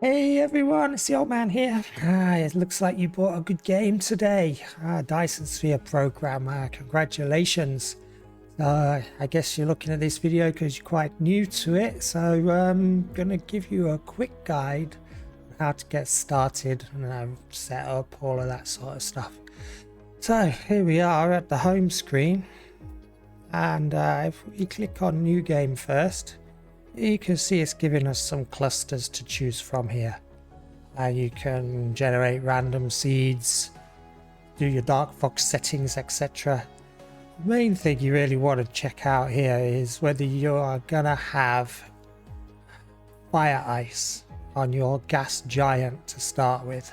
Hey everyone, it's the old man here. It looks like you bought a good game today. Dyson Sphere Program, congratulations. I guess you're looking at this video because you're quite new to it, so I'm going to give you a quick guide on how to get started and set up, all of that sort of stuff. So here we are at the home screen, and if we click on New Game first, you can see it's giving us some clusters to choose from here. You can generate random seeds, do your dark fox settings, etc. The main thing you really want to check out here is whether you are gonna have fire ice on your gas giant to start with.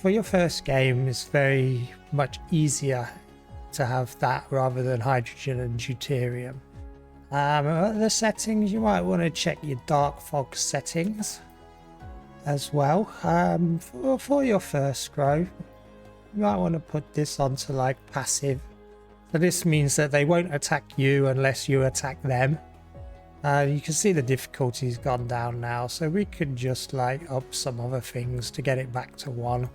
For your first game, it's very much easier to have that rather than hydrogen and deuterium. The settings, you might want to check your dark fog settings as well. For your first grow, you might want to put this onto like passive. So this means that they won't attack you unless you attack them. You can see the difficulty's gone down now, so we could just like up some other things to get it back to 1.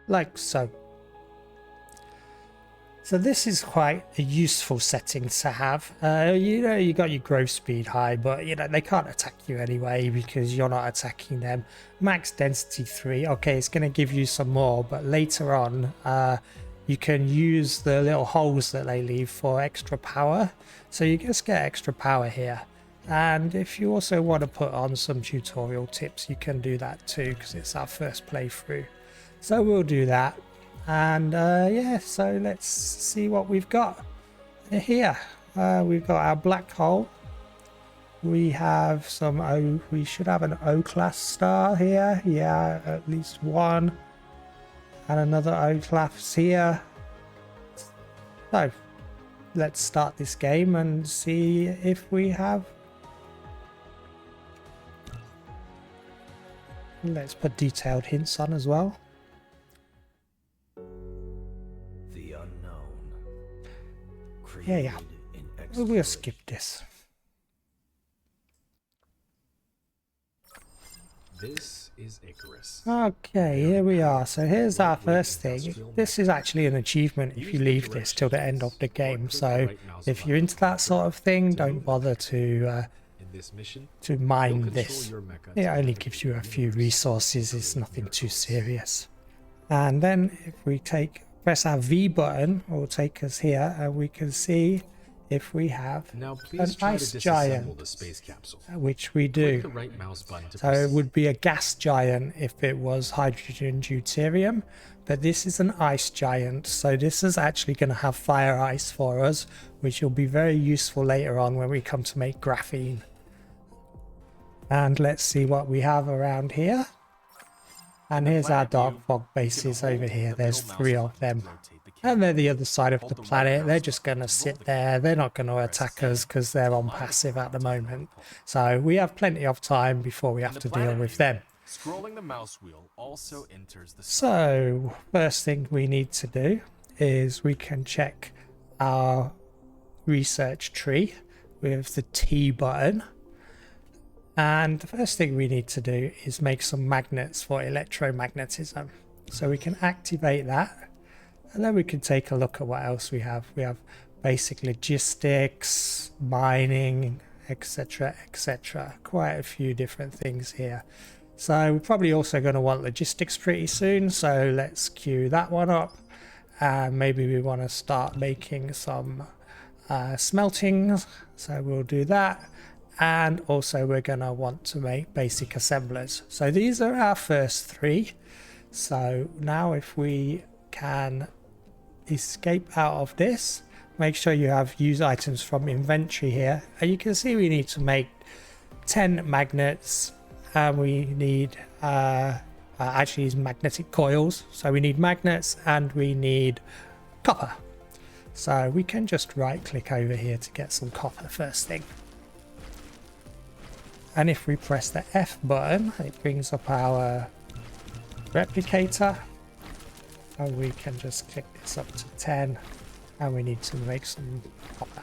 Like so. So this is quite a useful setting to have. You got your growth speed high, but they can't attack you anyway because you're not attacking them. Max density 3. Okay, it's going to give you some more, but later on you can use the little holes that they leave for extra power. So you just get extra power here. And if you also want to put on some tutorial tips, you can do that too, because it's our first playthrough. So we'll do that, and yeah, so let's see what we've got here. We've got our black hole. We have some we should have an O class star here. Yeah, at least one, and another O class here. So let's start this game and see if we have. Let's put detailed hints on as well. Yeah. We'll skip this. This is Icarus. Okay, here we are. So here's our first thing. This is actually an achievement if you leave this till the end of the game. So if you're into that sort of thing, don't bother to mine this. It only gives you a few resources. It's nothing too serious. And then if we press our V button, it will take us here, and we can see if we have an ice giant, which we do. So it would be a gas giant if it was hydrogen deuterium, but this is an ice giant, so this is actually going to have fire ice for us, which will be very useful later on when we come to make graphene. And let's see what we have around here. And here's our dark fog bases over here. There's 3 of them. And they're the other side of the planet. They're just going to sit there. They're not going to attack us because they're on passive at the moment. So we have plenty of time before we have to deal with them. Scrolling the mouse wheel also enters the. So first thing we need to do is we can check our research tree with the T button. And the first thing we need to do is make some magnets for electromagnetism. So we can activate that, and then we can take a look at what else we have. We have basic logistics, mining, etc, etc. Quite a few different things here. So we're probably also going to want logistics pretty soon, so let's queue that one up. Maybe we want to start making some smelting, so we'll do that. And also we're going to want to make basic assemblers. So these are our first 3. So now if we can escape out of this, make sure you have use items from inventory here. And you can see we need to make 10 magnets, and we need actually these magnetic coils. So we need magnets and we need copper. So we can just right click over here to get some copper first thing. And if we press the F button, it brings up our replicator. And we can just click this up to 10. And we need to make some copper.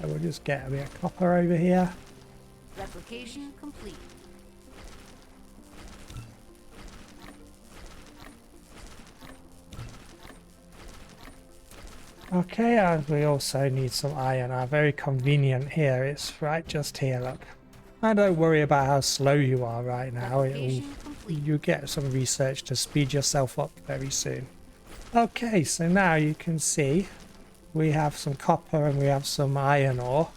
So we'll just get a bit of copper over here. Replication complete. Okay, and we also need some iron. Very convenient here. It's right just here, look. And don't worry about how slow you are right now. You get some research to speed yourself up very soon. Okay, so now you can see we have some copper and we have some iron ore.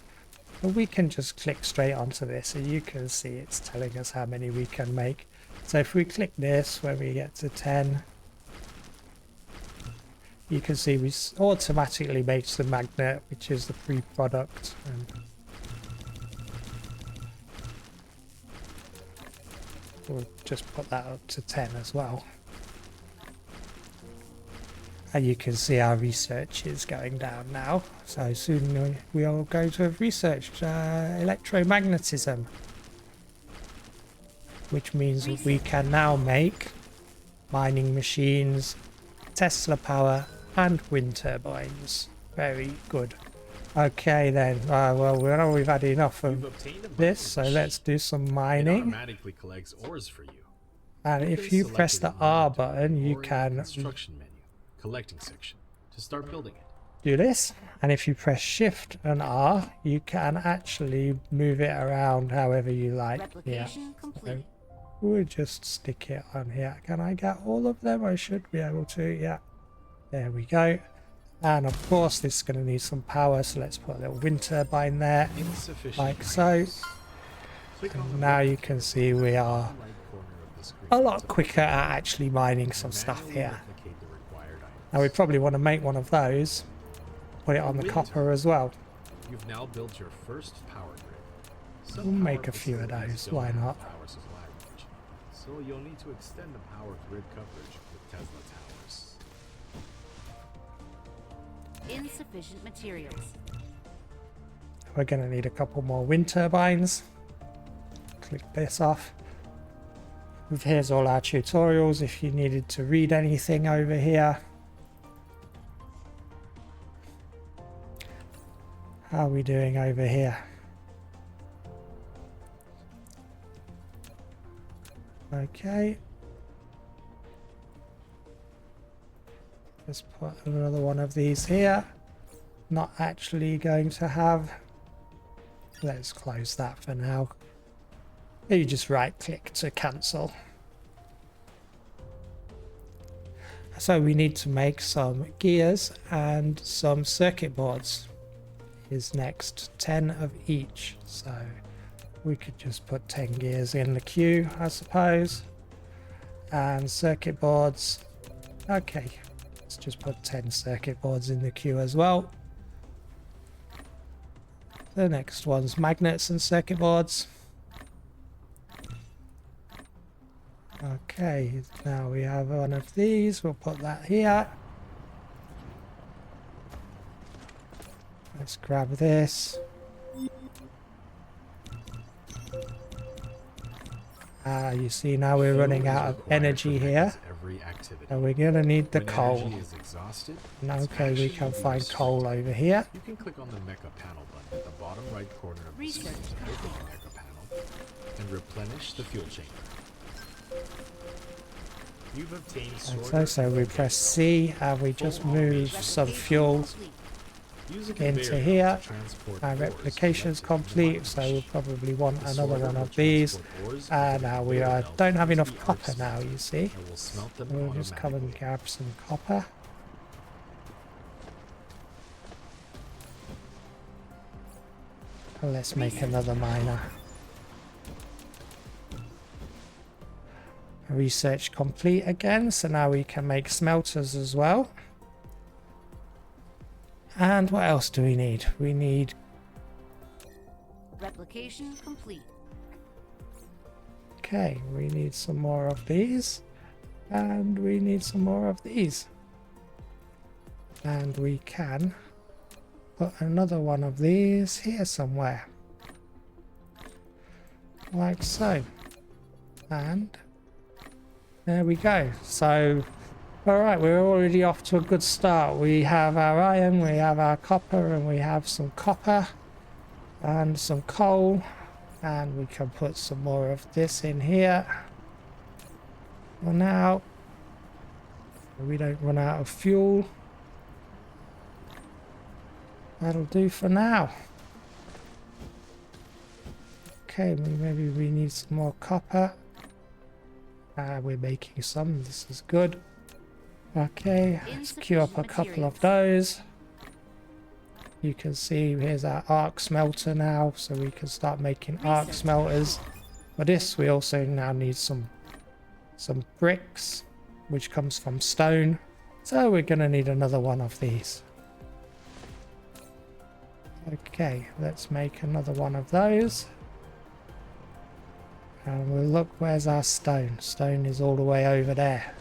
But we can just click straight onto this, and you can see it's telling us how many we can make. So if we click this, when we get to 10, you can see we automatically makes the magnet, which is the pre-product. And we'll just put that up to 10 as well. And you can see our research is going down now. So soon we are going to have researched electromagnetism, which means we can now make mining machines, Tesla power, and wind turbines. Very good. Okay then, well we know we've had enough of this, so let's do some mining. It automatically collects ores for you. And if you press the R button, you can Construction menu, collecting section, to start building it. do this. And if you press Shift and R, you can actually move it around however you like. Replication complete. We'll just stick it on here. Can I get all of them? I should be able to. Yeah. There we go. And of course, this is going to need some power. So let's put a little wind turbine there, like so. And now you can see we are a lot quicker at actually mining some stuff here. Now we probably want to make one of those. Put it on the copper as well. You've now built your first power grid. We'll make a few of those. Why not? So you'll need to extend the power grid coverage with Tesla towers. Insufficient materials. We're going to need a couple more wind turbines. Click this off. Here's all our tutorials if you needed to read anything over here. How are we doing over here? Okay. Let's put another one of these here. Not actually going to have. Let's close that for now. You just right click to cancel. So we need to make some gears and some circuit boards. Is next, 10 of each. So we could just put 10 gears in the queue, I suppose. And circuit boards. Okay, let's just put 10 circuit boards in the queue as well. The next one's magnets and circuit boards. Okay, now we have one of these. We'll put that here. Let's grab this. You see now we're running out of energy here. And we're going to need the coal. And okay, we can find coal over here. You can click on the mecha panel button at the bottom right corner of the screen to open the mecha panel and replenish the fuel chamber. You've obtained so we press C and we just move some fuel into here. Our replication's complete, so we'll probably want another one of these. And now we don't have enough copper now, you see. We'll just come and grab some copper. And let's make another miner. Research complete again, so now we can make smelters as well. And what else do we need? We need replication complete. Okay, we need some more of these, and we need some more of these, and we can put another one of these here somewhere. like so. And there we go. So, alright, we're already off to a good start. We have our iron, we have our copper, and we have some copper and some coal. And we can put some more of this in here for now. We don't run out of fuel. That'll do for now. Okay, maybe we need some more copper. We're making some. This is good. Okay, let's queue up a couple of those. You can see here's our arc smelter now, so we can start making arc smelters. For this, we also now need some bricks, which comes from stone. So we're going to need another one of these. Okay, let's make another one of those. And we'll look, where's our stone? Stone is all the way over there.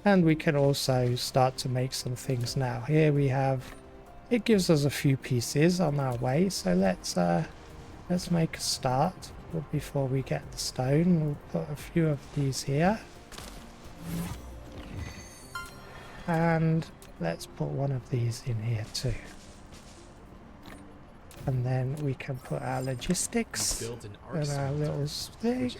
And we can also start to make some things now. Here we have, it gives us a few pieces on our way, so let's make a start. But before we get the stone, we'll put a few of these here. And let's put one of these in here too. And then we can put our logistics and our little thing.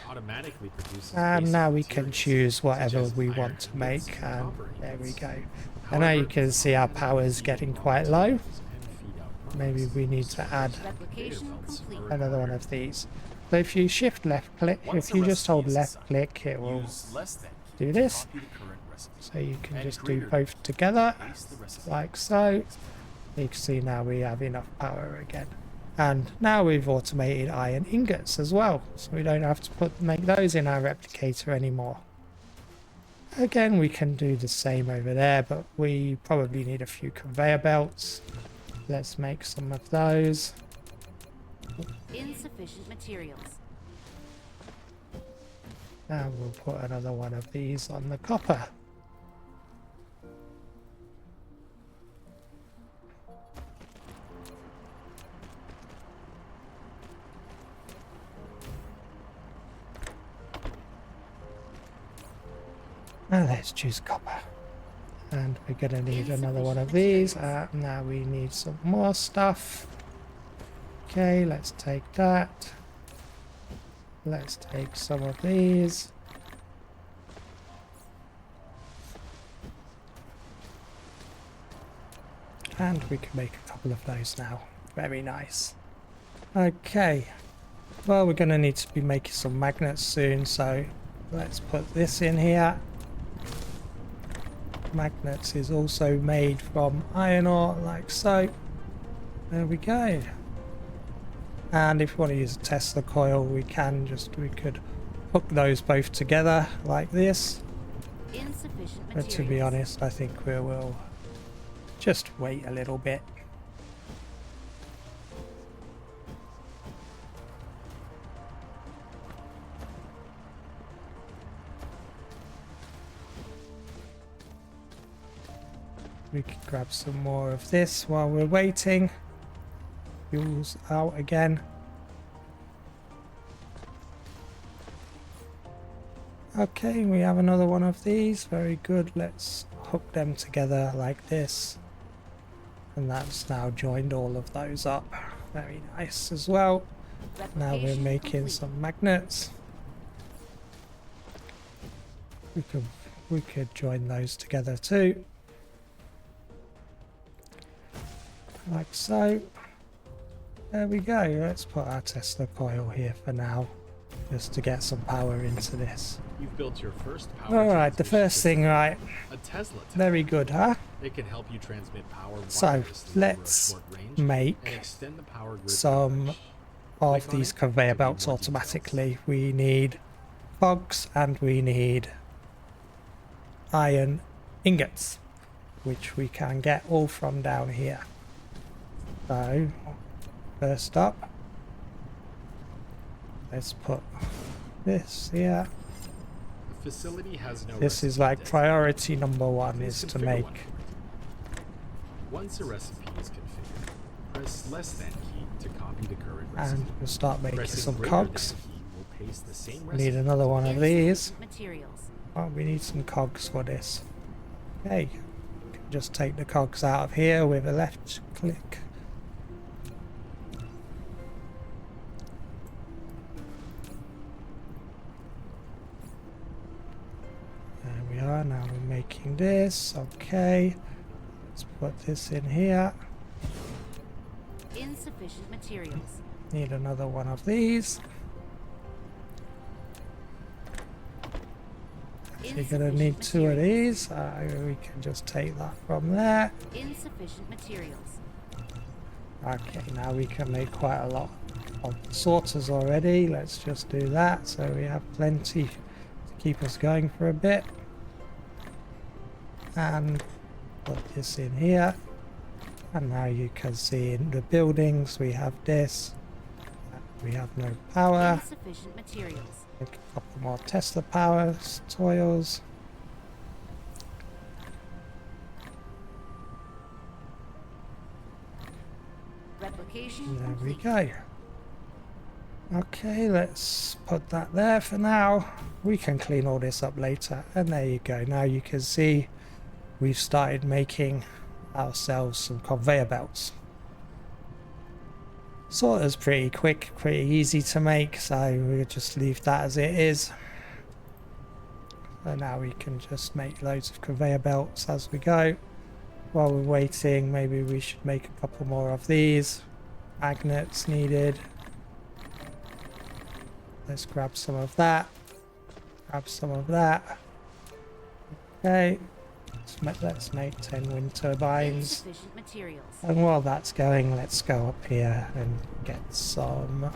And now we can choose whatever we want to make. And there we go. And now you can see our power is getting quite low. Maybe we need to add another one of these. So if you shift left click, if you just hold left click, it will do this. So you can just do both together, like so. You can see now we have enough power again. And now we've automated iron ingots as well, so we don't have to make those in our replicator anymore. Again, we can do the same over there, but we probably need a few conveyor belts. Let's make some of those. Insufficient materials. And we'll put another one of these on the copper. And let's choose copper. And we're going to need another one of these. Now we need some more stuff. Okay, let's take that. Let's take some of these. And we can make a couple of those now. Very nice. Okay. Well, we're going to need to be making some magnets soon, so let's put this in here. Magnets is also made from iron ore, like so. There we go. And if we want to use a Tesla coil, we could hook those both together like this. But to be honest, I think we will just wait a little bit. We can grab some more of this while we're waiting. Fuel's out again. Okay, we have another one of these. Very good. Let's hook them together like this. And that's now joined all of those up. Very nice as well. Now we're making some magnets. We could join those together too. Like so. There we go. Let's put our Tesla coil here for now, just to get some power into this. You've built your first power. All right, the first thing, right? A Tesla. Very good, huh? It can help you transmit power So wirelessly let's over a short range make and extend the power grid some range. of these conveyor belts automatically. We need cogs and we need iron ingots, which we can get all from down here. So first up, let's put this here. The facility has no This is recipe like designated. priority number one Please is to configure make one. Once a recipe is configured, Press less than key to copy the current And recipe. we'll start making Pressing some greater cogs. than key will paste the same We need recipe. another one of these. Insufficient materials. Oh, we need some cogs for this. Okay, just take the cogs out of here with a left click. There we are, now we're making this. Okay, let's put this in here. Insufficient materials. Need another one of these. You're gonna need two of these. We can just take that from there. Insufficient materials. Okay, now we can make quite a lot of sorters already. Let's just do that so we have plenty to keep us going for a bit. And put this in here. And now you can see in the buildings we have this. We have no power. Insufficient materials. Make a couple more Tesla power toils. Replication There we complete. go. Okay, let's put that there for now. We can clean all this up later. And there you go. Now you can see we've started making ourselves some conveyor belts. Sorter's pretty quick, pretty easy to make, so we'll just leave that as it is. So now we can just make loads of conveyor belts as we go. While we're waiting, maybe we should make a couple more of these. Magnets needed. Let's grab some of that. Grab some of that. Okay. Let's make 10 wind turbines. Insufficient materials. And while that's going, let's go up here and get some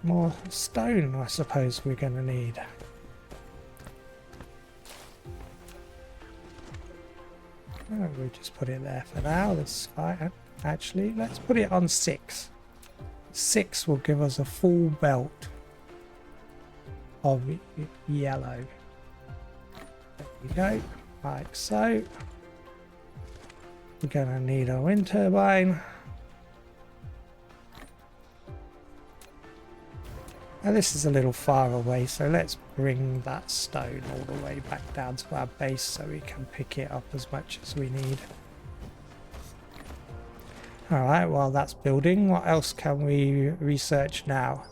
more stone, I suppose we're going to need. Oh, we'll just put it there for now. That's fine. Actually, let's put it on 6. 6 will give us a full belt of yellow. There we go, like so. We're gonna need a wind turbine. Now this is a little far away, so let's bring that stone all the way back down to our base so we can pick it up as much as we need. Alright, while that's building, what else can we research now?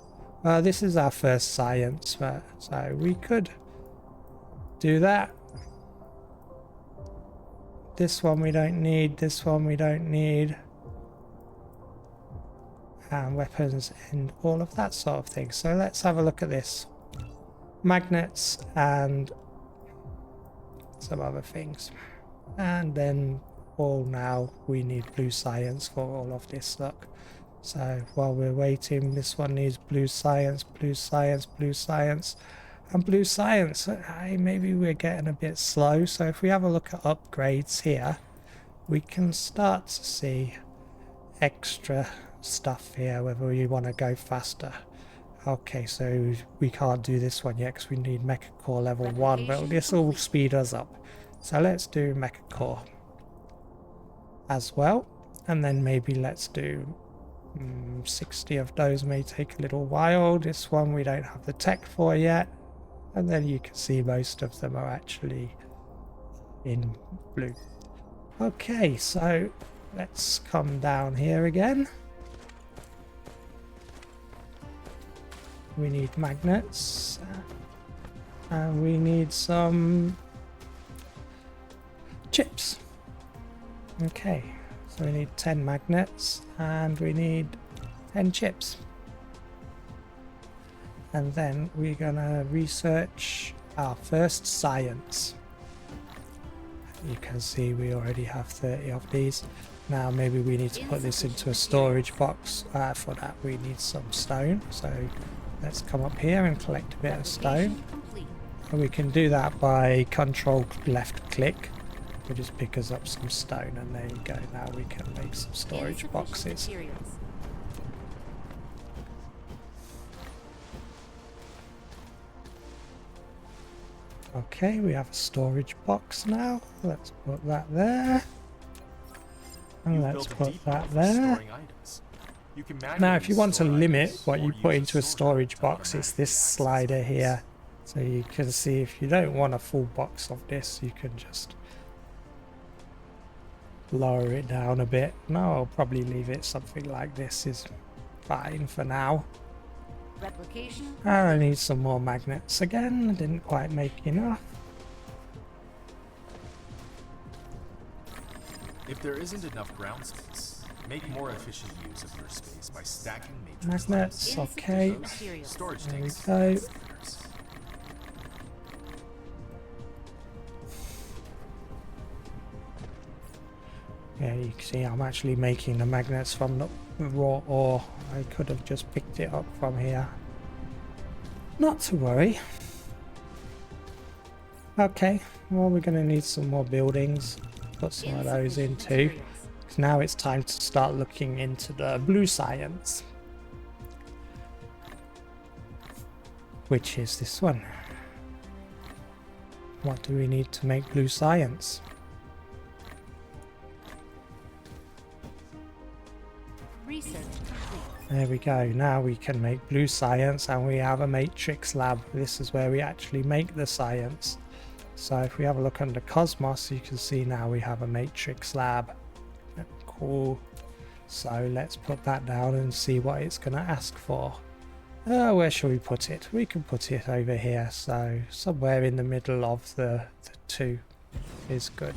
This is our first science, so we could do that. This one we don't need, this one we don't need. And weapons and all of that sort of thing. So let's have a look at this. Magnets and some other things. And then now we need blue science for all of this, look. So while we're waiting, this one needs blue science, blue science, blue science. And blue science, maybe we're getting a bit slow, so if we have a look at upgrades here, we can start to see extra stuff here, whether we want to go faster. Okay, so we can't do this one yet because we need Mecha Core level 1, but this will speed us up. So let's do Mecha Core as well, and then maybe let's do 60 of those. May take a little while. This one we don't have the tech for yet. And then you can see most of them are actually in blue. Okay, so let's come down here again. We need magnets. And we need some chips. Okay, so we need 10 magnets and we need 10 chips. And then we're gonna research our first science. You can see we already have 30 of these. Now maybe we need to put this into a storage box. For that we need some stone. So let's come up here and collect a bit of stone. And we can do that by control left click. It just pick us up some stone, and there you go. Now we can make some storage boxes. Okay, we have a storage box now. Let's put that there. And You've let's built a put depot that for there. storing items. You can Now, manually if you want to store limit items what or you use put into a storage storage to box, it's this automatically access slider items. here. So you can see if you don't want a full box of this, you can just lower it down a bit. No, I'll probably leave it something like this is fine for now. Replication. And I need some more magnets again. I didn't quite make enough. If there isn't enough ground space, make more efficient use of your space by stacking matrix Magnets, layers. okay. Insufficient materials. Storage There we tanks. go. and stairs. Yeah, you can see I'm actually making the magnets from the raw ore. I could have just picked it up from here. Not to worry. Okay, well, we're going to need some more buildings. Put some of those in Insufficient too. materials. 'Cause now it's time to start looking into the blue science, which is this one. What do we need to make blue science? Research complete. There we go. Now we can make blue science, and we have a matrix lab. This is where we actually make the science. So if we have a look under Cosmos, you can see now we have a matrix lab. Cool. So let's put that down and see what it's going to ask for. Where shall we put it? We can put it over here. So somewhere in the middle of the two is good.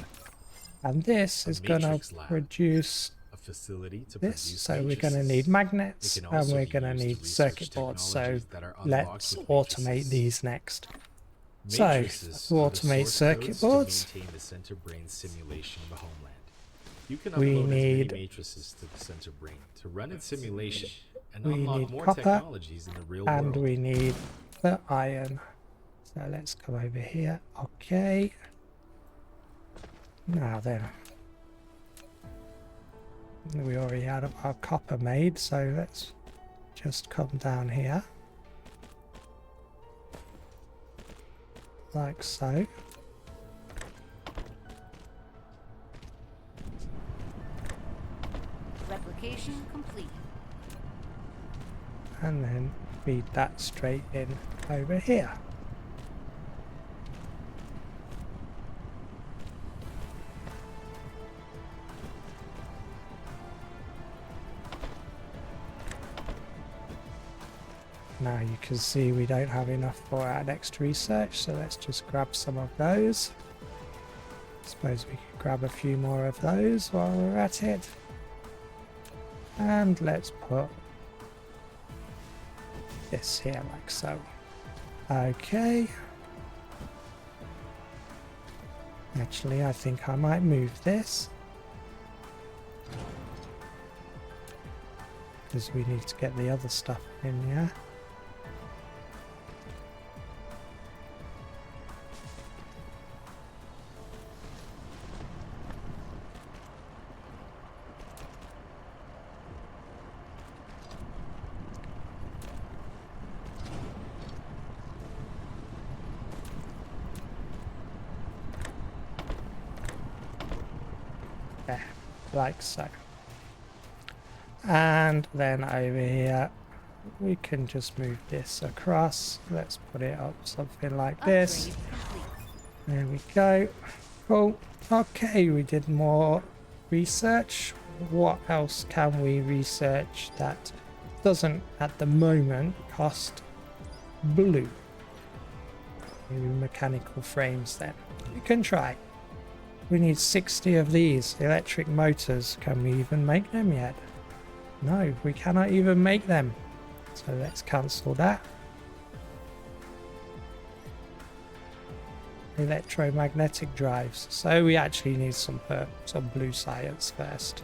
And this A is going to matrix lab. produce A facility to this. produce So we're going to matrices. need magnets, It can and also we're be going to used to need research circuit boards. So technologies that are unlocked let's with automate matrices. these next. So, Matrices to are the automate source circuit codes boards, to maintain the center brain simulation of the homeland. You can we upload as need- many matrices to the center brain to run its simulation and we unlock need more copper, technologies in the real and world. we need the iron. So let's come over here. Okay. Now then. We already had our copper made, so let's just come down here. Like so. Replication complete. And then feed that straight in over here. Now you can see we don't have enough for our next research, so let's just grab some of those. Suppose we could grab a few more of those while we're at it. And let's put this here like so. Okay. Actually, I think I might move this, because we need to get the other stuff in here. There, like so. And then over here we can just move this across. Let's put it up something like this. Upgrade complete. There we go. Cool. Okay, we did more research. What else can we research that doesn't at the moment cost blue? Maybe mechanical frames then. We can try. We need 60 of these electric motors. Can we even make them yet? No, we cannot even make them. So let's cancel that. Electromagnetic drives. So we actually need some blue science first.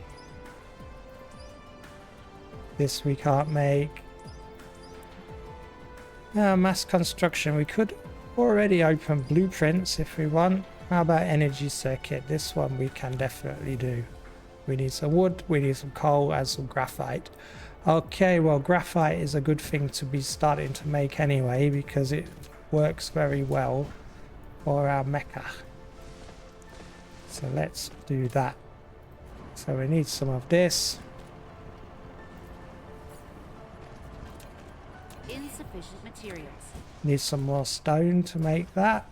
This we can't make. Mass construction. We could already open blueprints if we want. How about energy circuit? This one we can definitely do. We need some wood, we need some coal, and some graphite. Okay, well, graphite is a good thing to be starting to make anyway, because it works very well for our mecha. So let's do that. So we need some of this. Insufficient materials. Need some more stone to make that.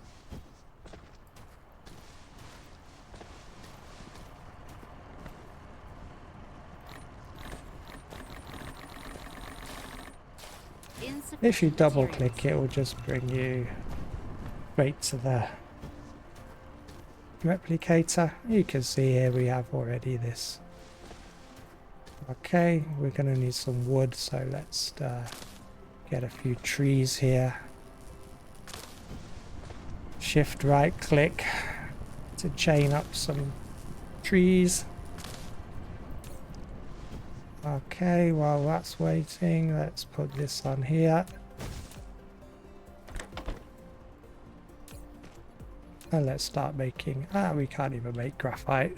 Insufficient If you double materials. click, it will just bring you straight to the replicator. You can see here we have already this. Okay, we're going to need some wood, so let's get a few trees here. Shift right click to chain up some trees. Okay, while that's waiting, let's put this on here. And let's start making... we can't even make graphite.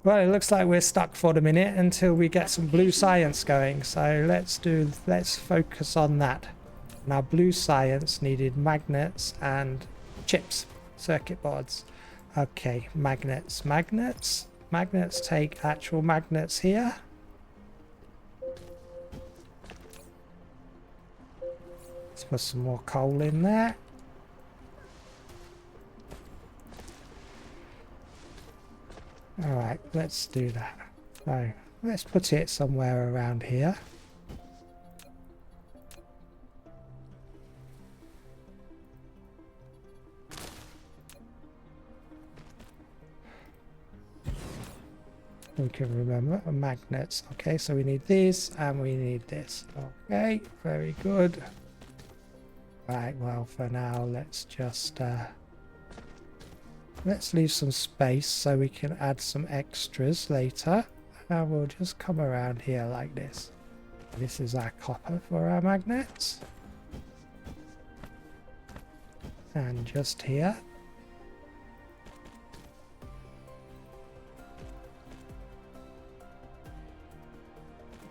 Well, it looks like we're stuck for the minute until we get some blue science going. So let's focus on that. Now, blue science needed magnets and chips, circuit boards. Okay, magnets. Magnets take actual magnets here. Let's put some more coal in there. Alright, let's do that. So, let's put it somewhere around here. We can remember magnets. Okay, so we need these and we need this. Okay, very good. Right, well, for now, let's just let's leave some space so we can add some extras later. And we'll just come around here like this. This is our copper for our magnets. And just here.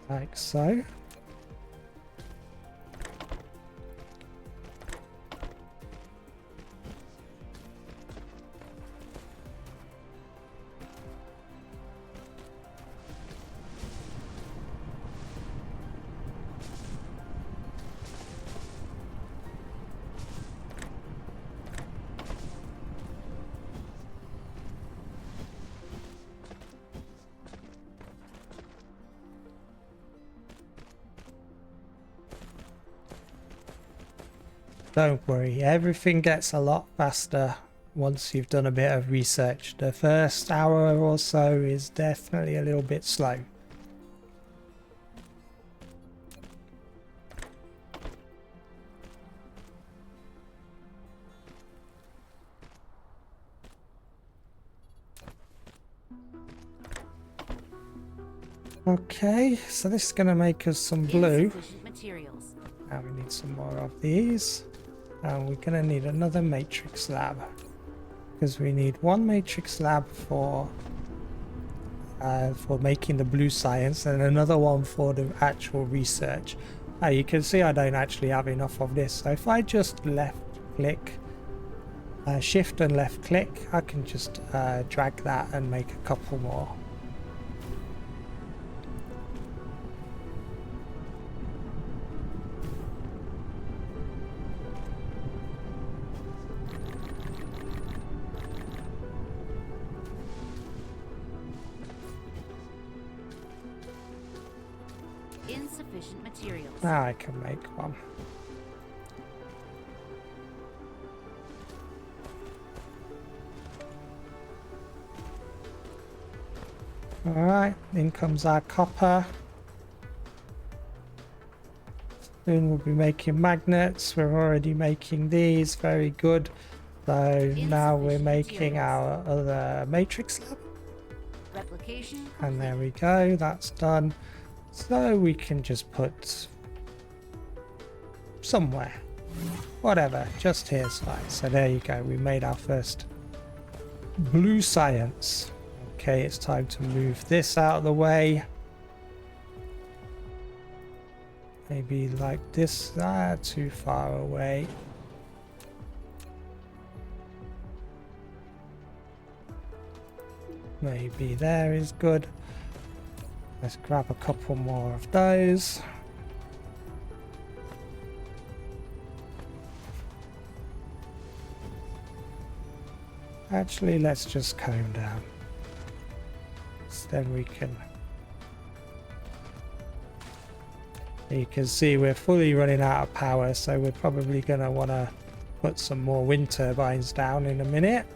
Like so. Don't worry, everything gets a lot faster once you've done a bit of research. The first hour or so is definitely a little bit slow. Okay, so this is going to make us some blue. Insufficient materials. And we need some more of these. And we're going to need another matrix lab. Because we need one matrix lab for making the blue science and another one for the actual research. You can see I don't actually have enough of this. So if I just left click, shift and left click, I can just drag that and make a couple more. Insufficient materials. Now I can make one. Alright, in comes our copper. Soon we'll be making magnets. We're already making these, very good. So now we're making our other matrix lab. Replication. And there we go, that's done. So we can just put somewhere, whatever, just here's fine. So there you go, we made our first blue science. Okay, it's time to move this out of the way. Maybe like this, too far away. Maybe there is good. Let's grab a couple more of those. Actually, let's just comb down. So then we can... You can see we're fully running out of power, so we're probably going to want to put some more wind turbines down in a minute.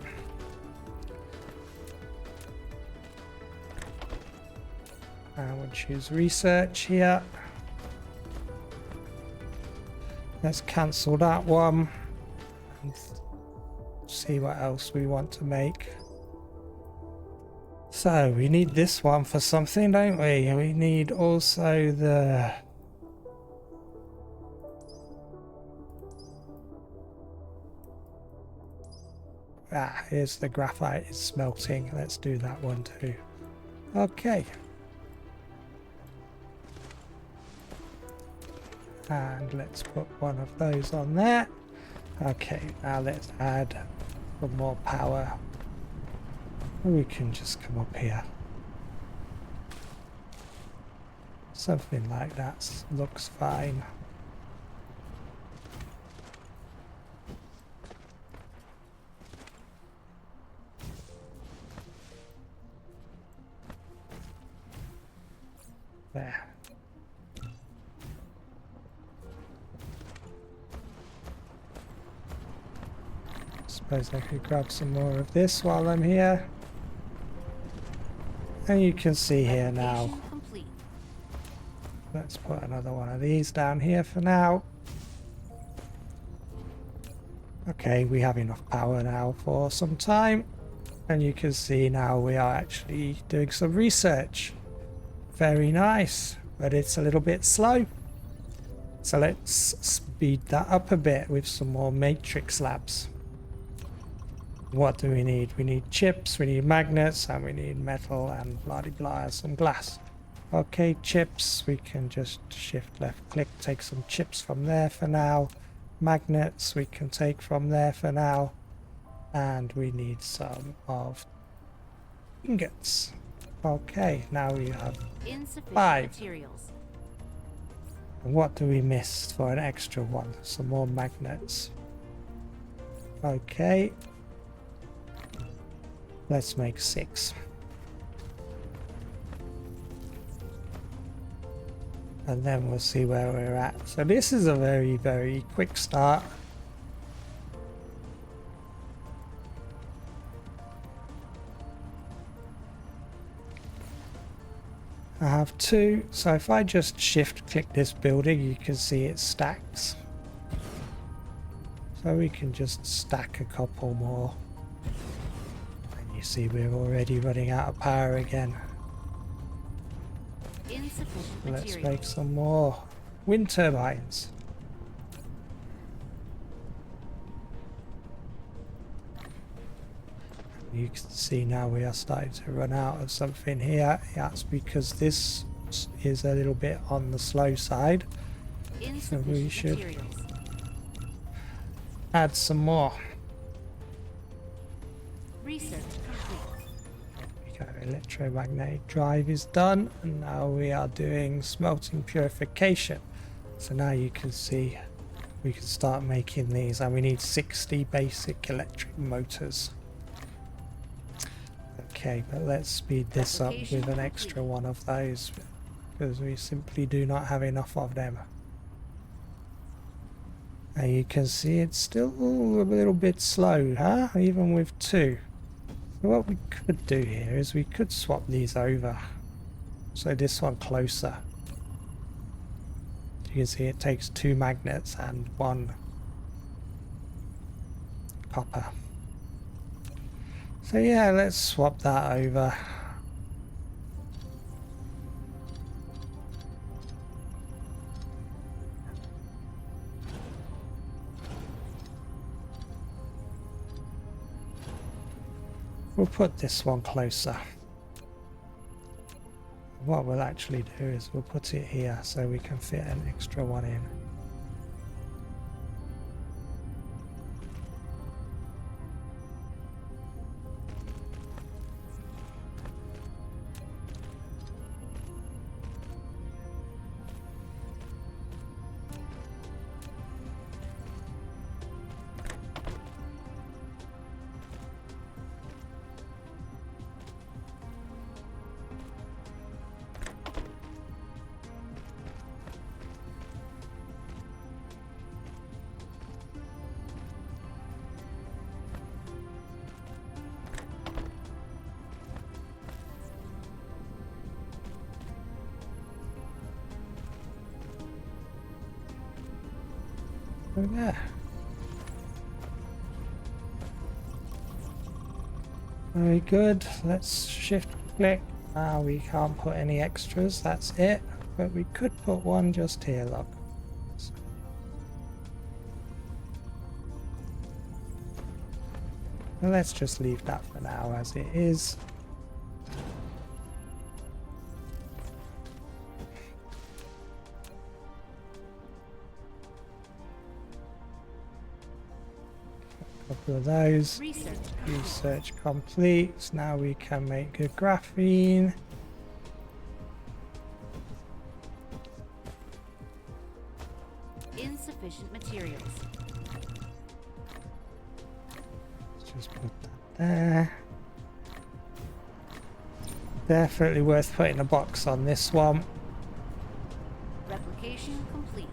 And we'll choose research here. Let's cancel that one and see what else we want to make. So we need this one for something, don't we? We need also the... here's the graphite is smelting. Let's do that one too. Okay. And let's put one of those on there. Okay, now let's add some more power. We can just come up here. Something like that looks fine. There. Suppose I could grab some more of this while I'm here. And you can see here now. Complete. Let's put another one of these down here for now. Okay, we have enough power now for some time. And you can see now we are actually doing some research. Very nice, but it's a little bit slow. So let's speed that up a bit with some more matrix labs. What do we need? We need chips, we need magnets, and we need metal and blah blah blah, some glass. Okay, chips, we can just shift left click, take some chips from there for now. Magnets we can take from there for now. And we need some of ingots. Okay, now we have Insufficient 5. materials. And what do we miss for an extra one? Some more magnets. Okay. Let's make 6. And then we'll see where we're at. So this is a very, very quick start. I have 2, so if I just shift click this building, you can see it stacks. So we can just stack a couple more. And you see we're already running out of power again. Insufficient Let's materials. make some more wind turbines. You can see now we are starting to run out of something here. That's because this is a little bit on the slow side. So Insufficient we should materials. add some more. Research complete. Okay, electromagnetic drive is done, and now we are doing smelting purification. So now you can see we can start making these, and we need 60 basic electric motors. Okay, but let's speed this up with an extra one of those, because we simply do not have enough of them. And you can see it's still a little bit slow, huh? Even with 2. So what we could do here is we could swap these over. So this one closer. You can see it takes 2 magnets and 1 copper. So yeah, let's swap that over. We'll put this one closer. What we'll actually do is we'll put it here so we can fit an extra one in. So yeah. Very good. Let's shift click. We can't put any extras, that's it. But we could put one just here, look. Well, let's just leave that for now as it is. Couple of those. Research complete. Now we can make good graphene. Insufficient materials. Let's just put that there. Definitely worth putting a box on this one. Replication complete.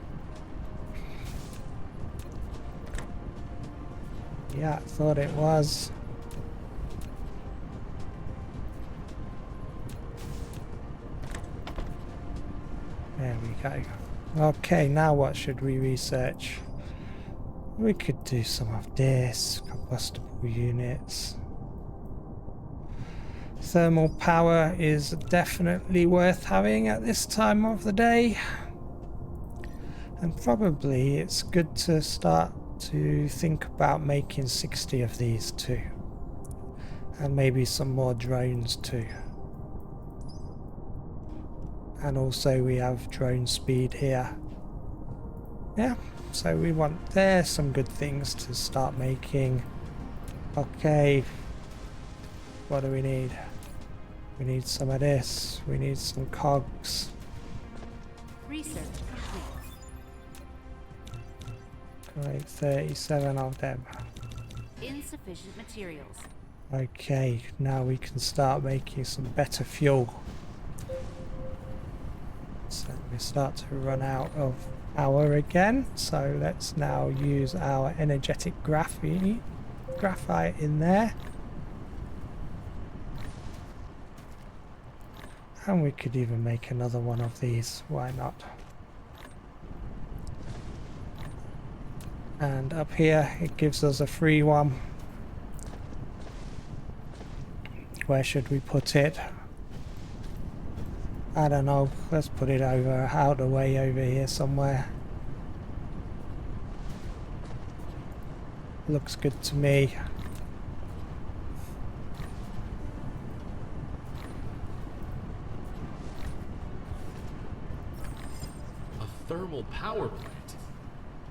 Yeah, I thought it was. There we go. Okay, now what should we research? We could do some of this. Combustible units. Thermal power is definitely worth having at this time of the day. And probably it's good to start to think about making 60 of these too. And maybe some more drones too. And also we have drone speed here. Yeah, so we want there some good things to start making. Okay, what do we need? We need some of this. We need some cogs. Research complete. Great, 37 of them. Insufficient materials. Okay, now we can start making some better fuel. So we start to run out of power again. So let's now use our energetic graphite in there. And we could even make another one of these, why not? And up here it gives us a free one. Where should we put it? I don't know, let's put it over, out the way over here somewhere. Looks good to me. A thermal power plant.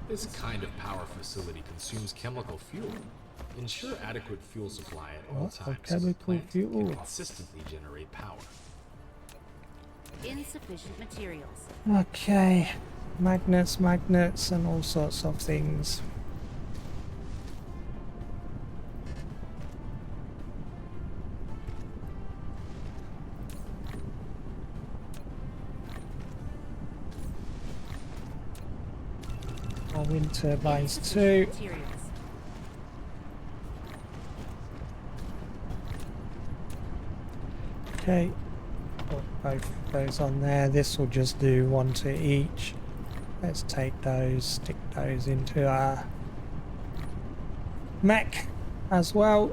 This kind of power facility consumes chemical fuel. Ensure adequate fuel supply at all What? times. Chemical The plant fuel? can consistently generate power. Insufficient materials. Okay, magnets and all sorts of things. More wind turbines too. Materials. Okay, put both of those on there. This will just do one to each. Let's take those, stick those into our mech as well.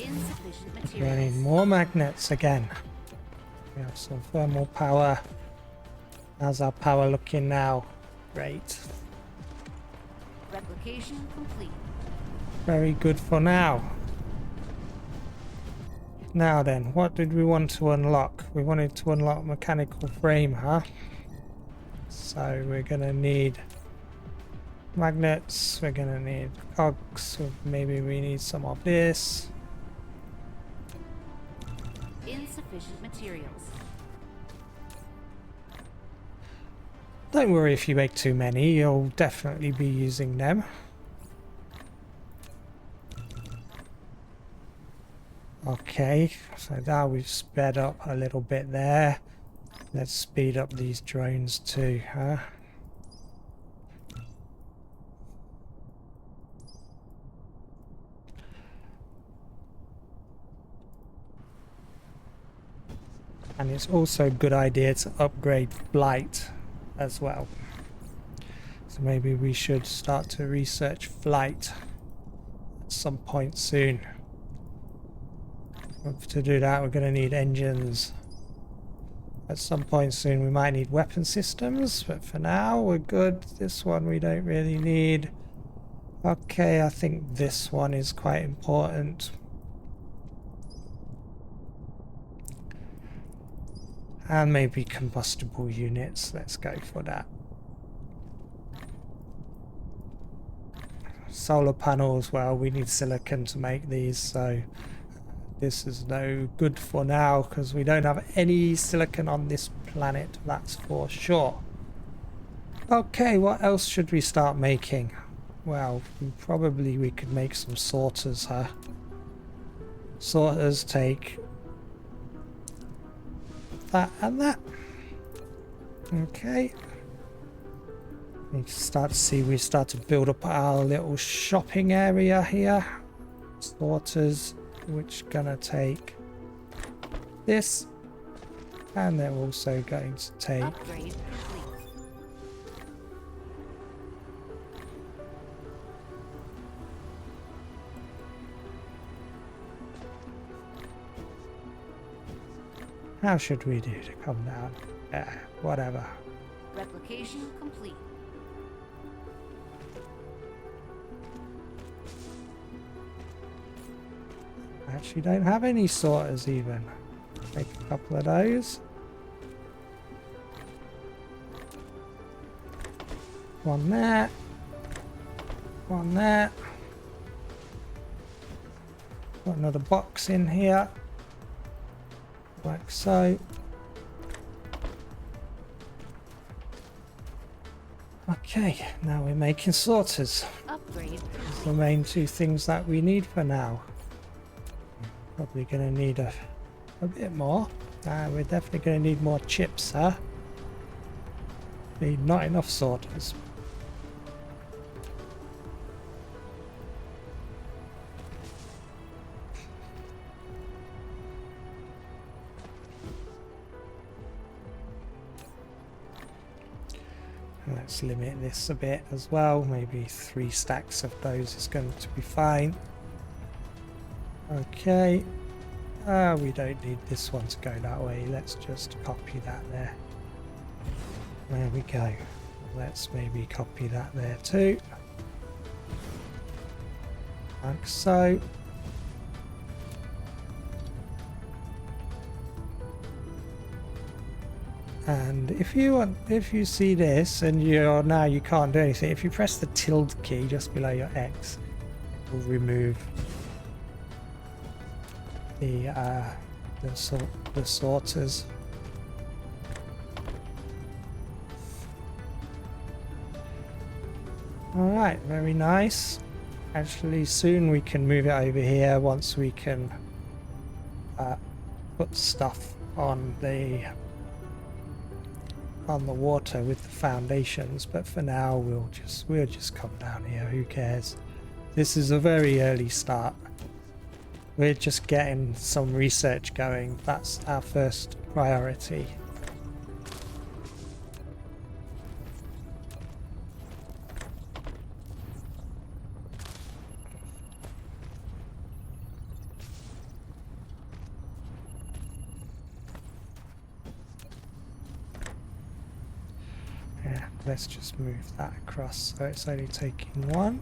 Insufficient We materials. need more magnets again. We have some thermal power. How's our power looking now? Great. Replication complete. Very good for now. Now then, what did we want to unlock? We wanted to unlock mechanical frame, huh? So we're gonna need magnets, we're gonna need cogs, maybe we need some of this. Insufficient materials. Don't worry if you make too many, you'll definitely be using them. Okay, so now we've sped up a little bit there. Let's speed up these drones too, huh? And it's also a good idea to upgrade flight as well. So maybe we should start to research flight at some point soon. To do that, we're going to need engines. At some point soon we might need weapon systems, but for now we're good. This one we don't really need. Okay, I think this one is quite important. And maybe combustible units. Let's go for that. Solar panels, well, we need silicon to make these, so this is no good for now because we don't have any silicon on this planet, that's for sure. Okay, what else should we start making? Well, we could make some sorters, huh? Sorters take that and that. Okay. We start to build up our little shopping area here. Sorters, which gonna take this, and they're also going to take Upgrade complete. how should we do to come down? Yeah, whatever. Replication complete. Actually don't have any sorters even. Make a couple of those. One there. One there. Got another box in here. Like so. Okay, now we're making sorters. Upgrade It's complete. the main two things that we need for now. Probably going to need a bit more. We're definitely going to need more chips, huh? Need not enough sorters. Let's limit this a bit as well. Maybe 3 stacks of those is going to be fine. Okay. We don't need this one to go that way. Let's just copy that there. There we go. Let's maybe copy that there too. Like so. And if you see this and you can't do anything, if you press the tilde key just below your X, it will remove the sorters. Alright, very nice. Actually soon we can move it over here once we can put stuff on the water with the foundations, but for now we'll just come down here. Who cares? This is a very early start. We're just getting some research going. That's our first priority. Yeah, let's just move that across so it's only taking one,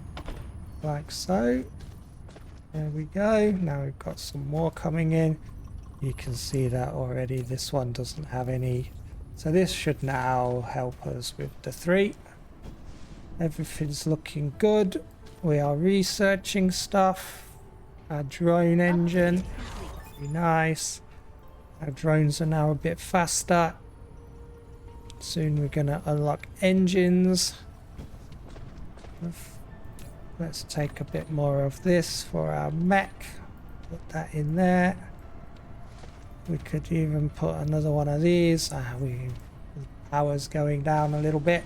like so. There we go. Now we've got some more coming in. You can see that already. This one doesn't have any. So this should now help us with the 3. Everything's looking good. We are researching stuff. Our drone engine. Very nice. Our drones are now a bit faster. Soon we're gonna unlock engines. Let's take a bit more of this for our mech. Put that in there. We could even put another one of these. The power's going down a little bit.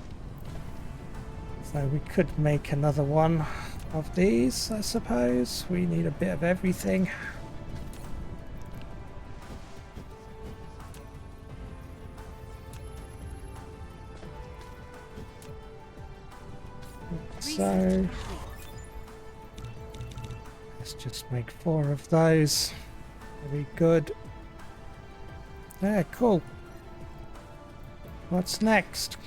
So we could make another one of these, I suppose. We need a bit of everything. So let's just make 4 of those. Very good. Yeah, cool. What's next?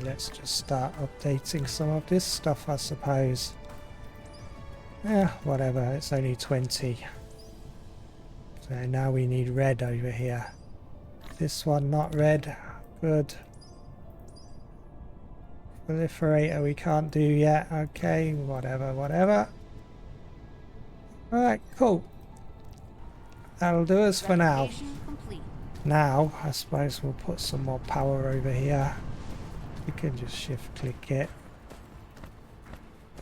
Let's just start updating some of this stuff, I suppose. Yeah, whatever, it's only 20. So now we need red over here. This one not red. Good. Proliferator we can't do yet. Okay, whatever, whatever. Alright, cool. That'll do us for now. Now, I suppose we'll put some more power over here. We can just shift click it.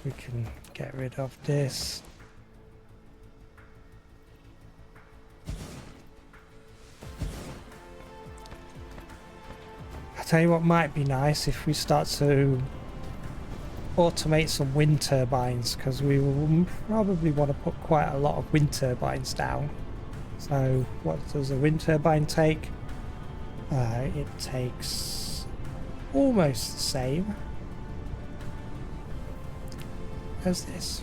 We can get rid of this. I'll tell you what might be nice if we start to automate some wind turbines, because we will probably want to put quite a lot of wind turbines down. So what does a wind turbine take? It takes almost the same as this.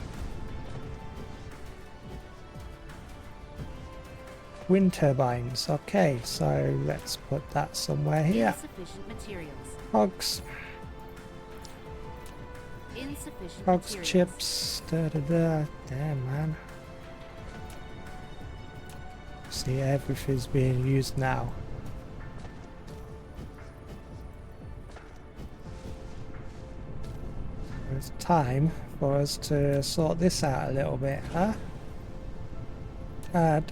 Wind turbines. Okay, so let's put that somewhere here. Insufficient materials. Hogs. Insufficient Hogs, materials. chips. Da da da. Damn, man. See, everything's being used now. It's time for us to sort this out a little bit, huh? Add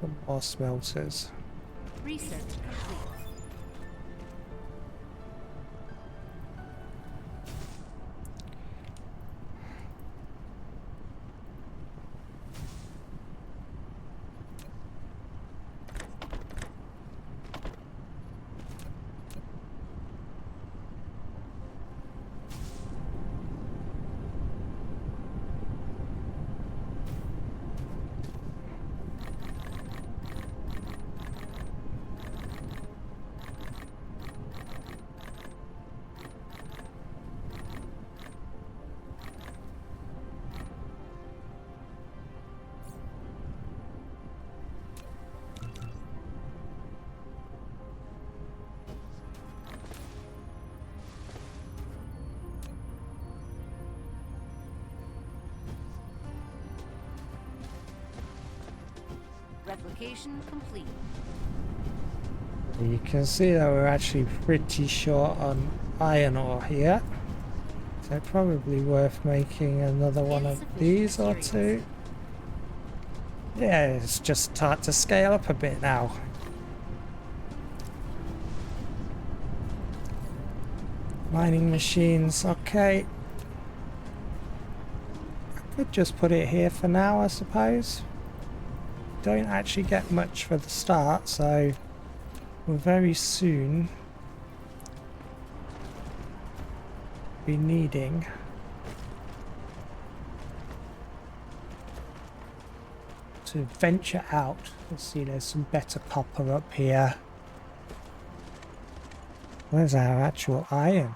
some more smelters. Research complete. Replication complete. You can see that we're actually pretty short on iron ore here. So probably worth making another one of these or two. Yeah, it's just start to scale up a bit now. Mining machines, okay. I could just put it here for now, I suppose. Don't actually get much for the start, so we'll very soon be needing to venture out. Let's see, there's some better copper up here. Where's our actual iron?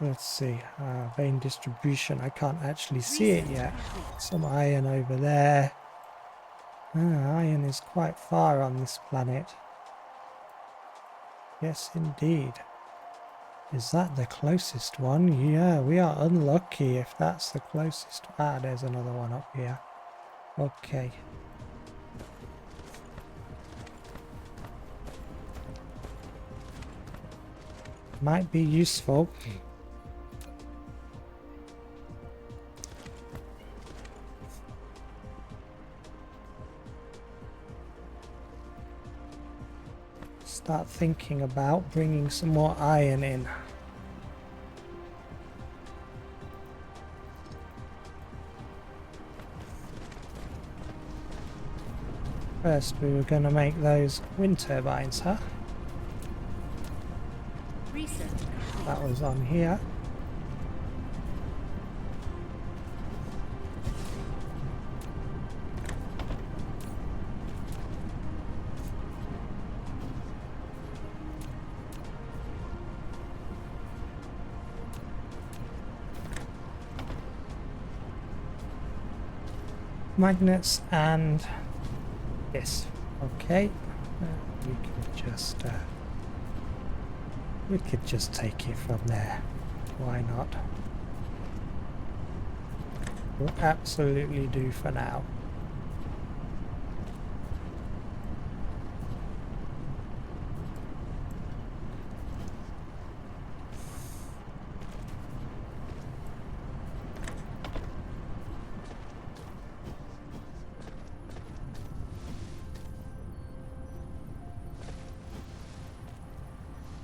Let's see, vein distribution, I can't actually see it yet. Some iron over there. Iron is quite far on this planet. Yes, indeed. Is that the closest one? Yeah, we are unlucky if that's the closest. Ah, there's another one up here. Okay. Might be useful. Start thinking about bringing some more iron in. First we were going to make those wind turbines, huh? Research complete. That was on here. Magnets and this. Okay. We could just take it from there. Why not? Will absolutely do for now.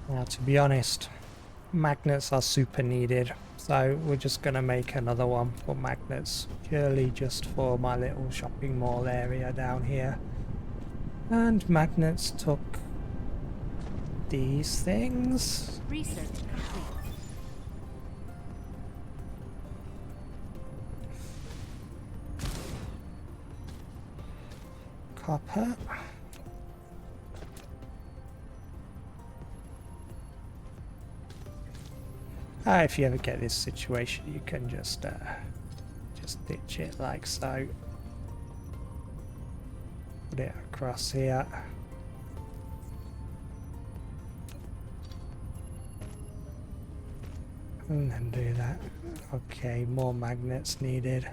Now, to be honest, magnets are super needed, so we're just going to make another one for magnets, purely just for my little shopping mall area down here. And magnets took these things. Research complete. Copper. If you ever get this situation, you can just ditch it like so. Put it across here. And then do that. Okay, more magnets needed.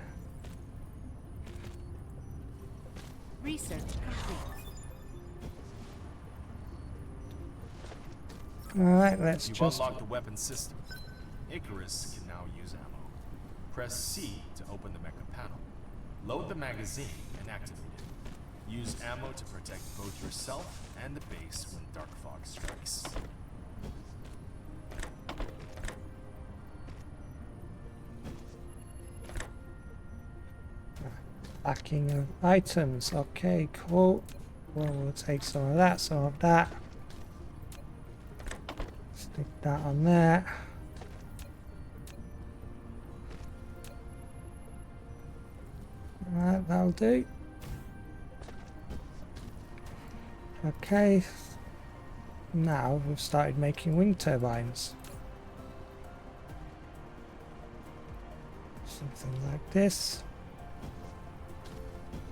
Research complete. Alright, let's You've just... unlocked the weapon system. Icarus can now use ammo. Press C to open the mecha panel. Load the magazine and activate it. Use ammo to protect both yourself and the base when dark fog strikes. Backing of items. Okay, cool. Well, we'll take some of that, some of that. Stick that on there. Alright, that'll do. Okay. Now we've started making wind turbines. Something like this.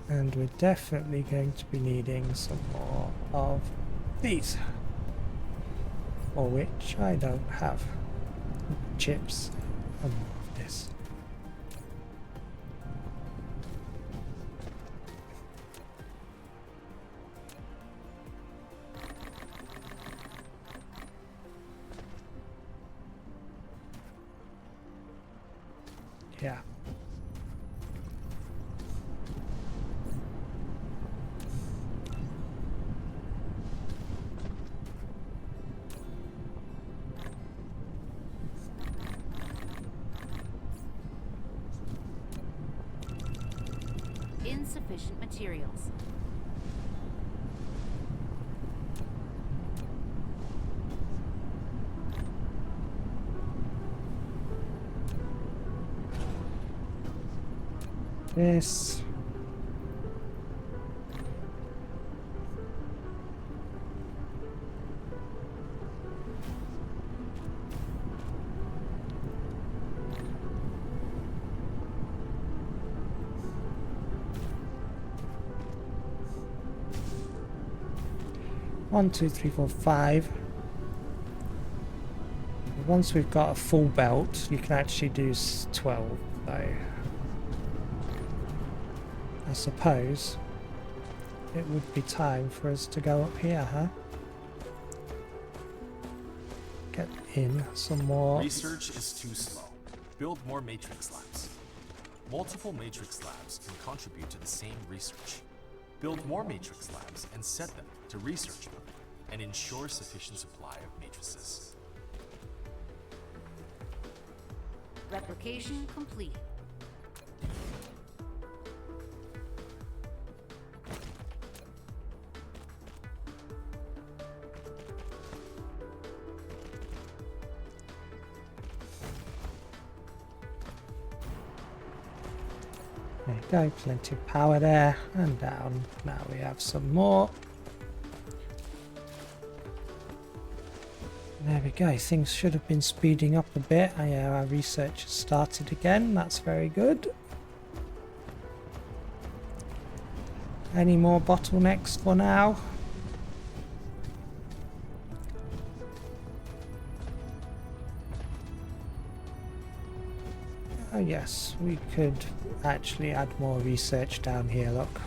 And we're definitely going to be needing some more of these. For which I don't have chips and more of this. Yeah. Insufficient materials. This. One, two, three, 4, 5. Once we've got a full belt, you can actually do 12. So I suppose it would be time for us to go up here, huh? Get in some more. Research is too slow. Build more matrix labs. Multiple matrix labs can contribute to the same research. Build more matrix labs and set them to research mode and ensure sufficient supply of matrices. Replication complete. There you go, plenty of power there, and down. Now we have some more. There we go, things should have been speeding up a bit. Yeah, our research has started again, that's very good. Any more bottlenecks for now? Oh yes, we could actually add more research down here, look.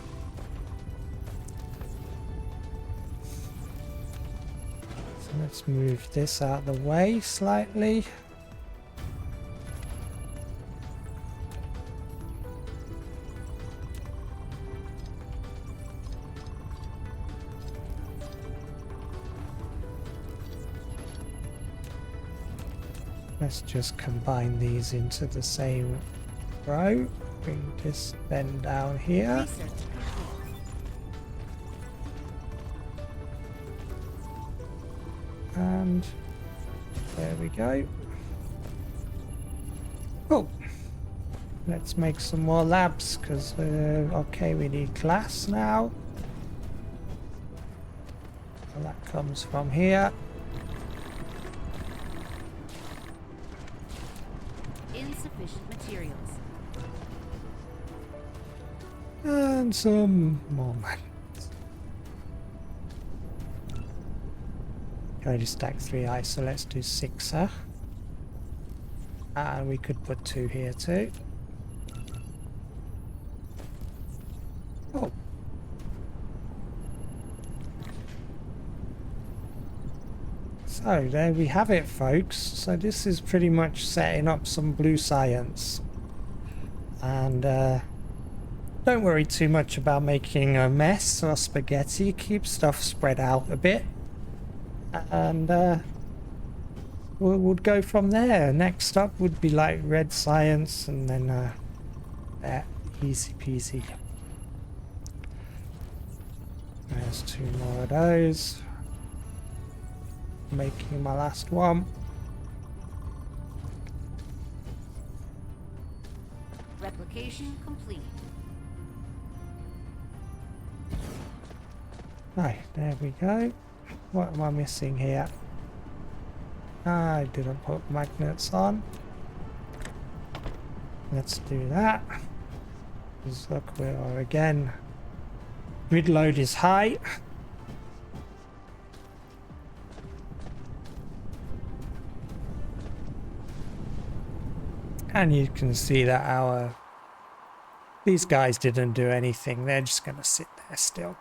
So let's move this out of the way slightly. Let's just combine these into the same row. Bring this then down here. Research complete. And there we go. Oh, let's make some more labs because, okay, we need glass now. So that comes from here. Insufficient materials. And some more magnets. Can I just stack 3 ice? So let's do 6, huh? And we could put 2 here too. Oh. So there we have it, folks. So this is pretty much setting up some blue science. And don't worry too much about making a mess or spaghetti. Keep stuff spread out a bit. And we'll go from there. Next up would be like red science, and then easy peasy. There's 2 more of those. Making my last one. Replication complete. Right, there we go. What am I missing here? I didn't put magnets on. Let's do that. Because look, we are again. Grid load is high. And you can see that these guys didn't do anything. They're just going to sit there still.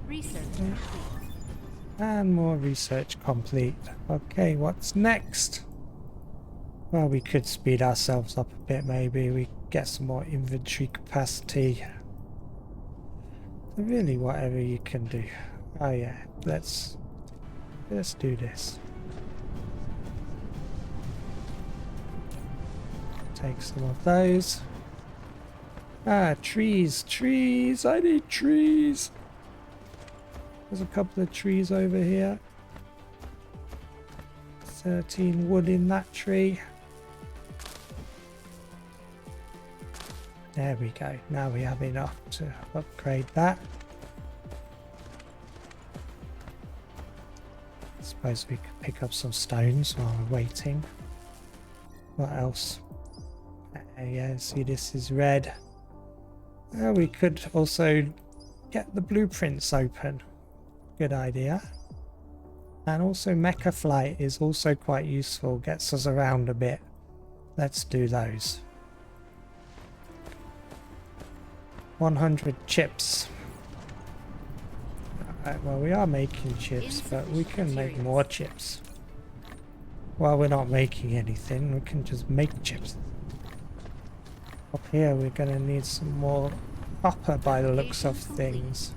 Research complete. And more research complete. Okay, what's next? Well, we could speed ourselves up a bit, maybe. We get some more inventory capacity. Really, whatever you can do. Oh yeah, let's do this. Take some of those. Ah, trees, trees! I need trees! There's a couple of trees over here. 13 wood in that tree. There we go. Now we have enough to upgrade that. Suppose we could pick up some stones while we're waiting. What else? Yeah, see, this is red. We could also get the blueprints open. Good idea. And also mecha flight is also quite useful. Gets us around a bit. Let's do those. 100 chips. Alright, well, we are making chips, but we can make more chips. Well, we're not making anything, we can just make chips. Up here, we're gonna need some more copper by the looks of things.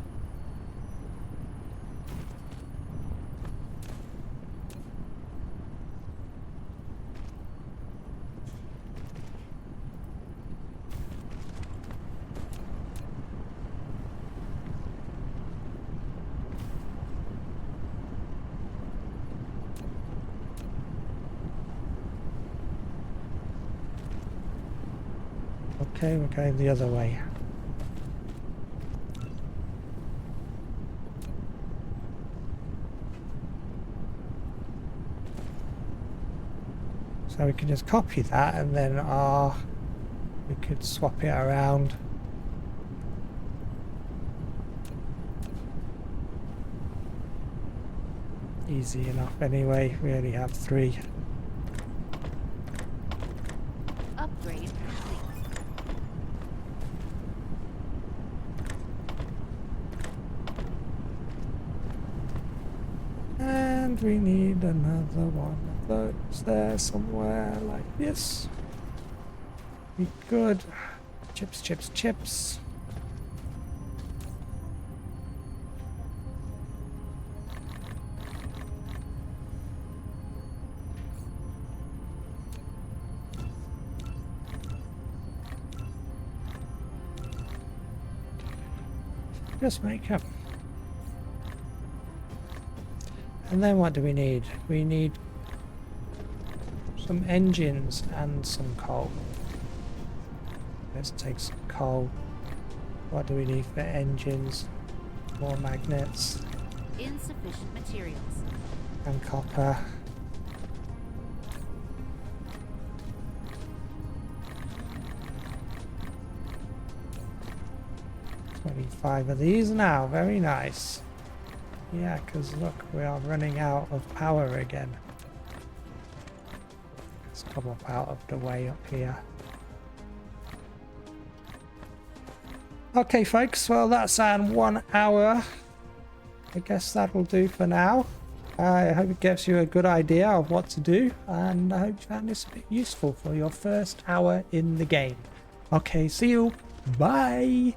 Okay, we're going the other way. So we can just copy that and then we could swap it around. Easy enough anyway, we only have 3. Upgrade complete. And we need another one of those there somewhere like this. Be good. Chips, chips, chips. Just make up. And then what do we need? We need some engines and some coal. Let's take some coal. What do we need for engines? More magnets. Insufficient materials. And copper. 25 of these now, very nice. Yeah, because look, we are running out of power again. Let's come up out of the way up here. Okay folks, well that's 1 hour. I guess that'll do for now. I hope it gives you a good idea of what to do, and I hope you found this a bit useful for your first hour in the game. Okay, see you. Bye.